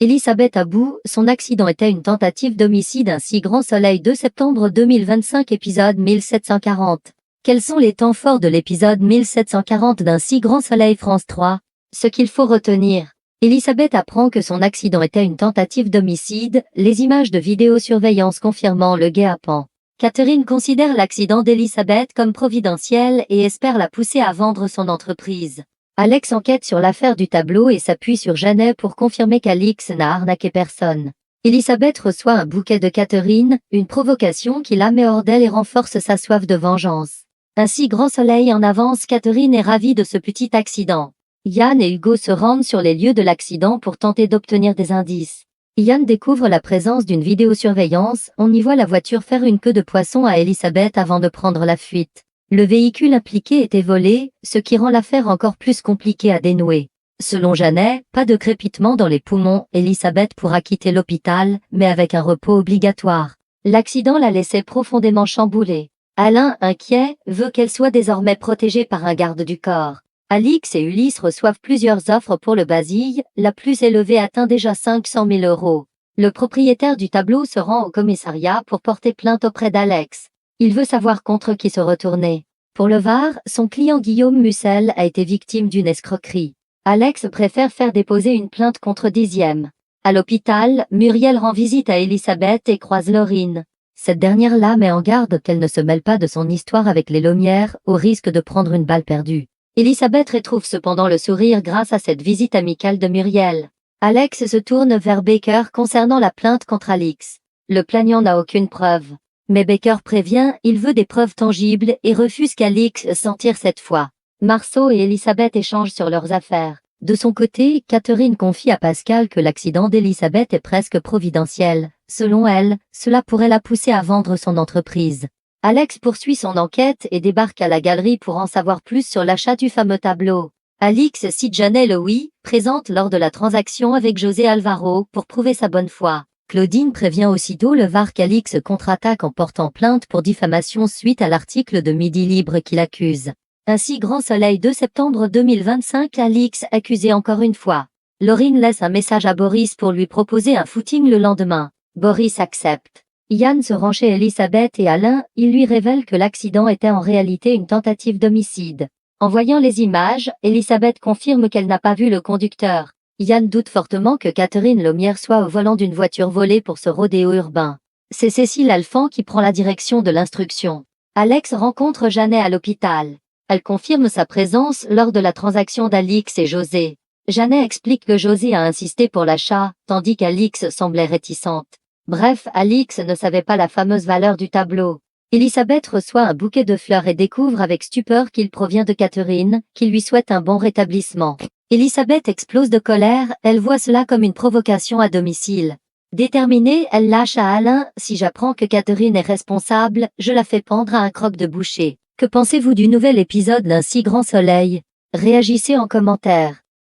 Elisabeth Abou, son accident était une tentative d'homicide un si grand soleil 2 septembre 2025 épisode 1740. Quels sont les temps forts de l'épisode 1740 d'un si grand soleil France 3? Ce qu'il faut retenir. Elisabeth apprend que son accident était une tentative d'homicide, les images de vidéosurveillance confirmant le guet-apens. Catherine considère l'accident d'Elisabeth comme providentiel et espère la pousser à vendre son entreprise. Alex enquête sur l'affaire du tableau et s'appuie sur Janet pour confirmer qu'Alix n'a arnaqué personne. Elisabeth reçoit un bouquet de Catherine, une provocation qui la met hors d'elle et renforce sa soif de vengeance. Ainsi grand soleil en avance, Catherine est ravie de ce petit accident. Yann et Hugo se rendent sur les lieux de l'accident pour tenter d'obtenir des indices. Yann découvre la présence d'une vidéosurveillance, on y voit la voiture faire une queue de poisson à Elisabeth avant de prendre la fuite. Le véhicule impliqué était volé, ce qui rend l'affaire encore plus compliquée à dénouer. Selon Janet, pas de crépitement dans les poumons, Elisabeth pourra quitter l'hôpital, mais avec un repos obligatoire. L'accident l'a laissée profondément chamboulée. Alain, inquiet, veut qu'elle soit désormais protégée par un garde du corps. Alix et Ulysse reçoivent plusieurs offres pour le Basile, la plus élevée atteint déjà 500 000 €. Le propriétaire du tableau se rend au commissariat pour porter plainte auprès d'Alex. Il veut savoir contre qui se retourner. Pour le Var, son client Guillaume Mussel a été victime d'une escroquerie. Alex préfère faire déposer une plainte contre Dixième. À l'hôpital, Muriel rend visite à Elisabeth et croise Laurine. Cette dernière la met en garde qu'elle ne se mêle pas de son histoire avec les Lomières, au risque de prendre une balle perdue. Elisabeth retrouve cependant le sourire grâce à cette visite amicale de Muriel. Alex se tourne vers Baker concernant la plainte contre Alix. Le plaignant n'a aucune preuve. Mais Baker prévient, il veut des preuves tangibles et refuse qu'Alix s'en tire cette fois. Marceau et Elisabeth échangent sur leurs affaires. De son côté, Catherine confie à Pascal que l'accident d'Elisabeth est presque providentiel. Selon elle, cela pourrait la pousser à vendre son entreprise. Alex poursuit son enquête et débarque à la galerie pour en savoir plus sur l'achat du fameux tableau. Alix cite Janet Louis, présente lors de la transaction avec José Alvaro, pour prouver sa bonne foi. Claudine prévient aussitôt le Var qu'Alix contre-attaque en portant plainte pour diffamation suite à l'article de Midi Libre qui l'accuse. Ainsi grand soleil 2 septembre 2025, Alix accusée encore une fois. Laurine laisse un message à Boris pour lui proposer un footing le lendemain. Boris accepte. Yann se rend chez Elisabeth et Alain, il lui révèle que l'accident était en réalité une tentative d'homicide. En voyant les images, Elisabeth confirme qu'elle n'a pas vu le conducteur. Yann doute fortement que Catherine Lomière soit au volant d'une voiture volée pour ce rodéo urbain. C'est Cécile Alphand qui prend la direction de l'instruction. Alex rencontre Janet à l'hôpital. Elle confirme sa présence lors de la transaction d'Alix et José. Janet explique que José a insisté pour l'achat, tandis qu'Alix semblait réticente. Bref, Alix ne savait pas la fameuse valeur du tableau. Elisabeth reçoit un bouquet de fleurs et découvre avec stupeur qu'il provient de Catherine, qui lui souhaite un bon rétablissement. Elisabeth explose de colère, elle voit cela comme une provocation à domicile. Déterminée, elle lâche à Alain, si j'apprends que Catherine est responsable, je la fais pendre à un croque de boucher. Que pensez-vous du nouvel épisode d'un si grand soleil? Réagissez en commentaire.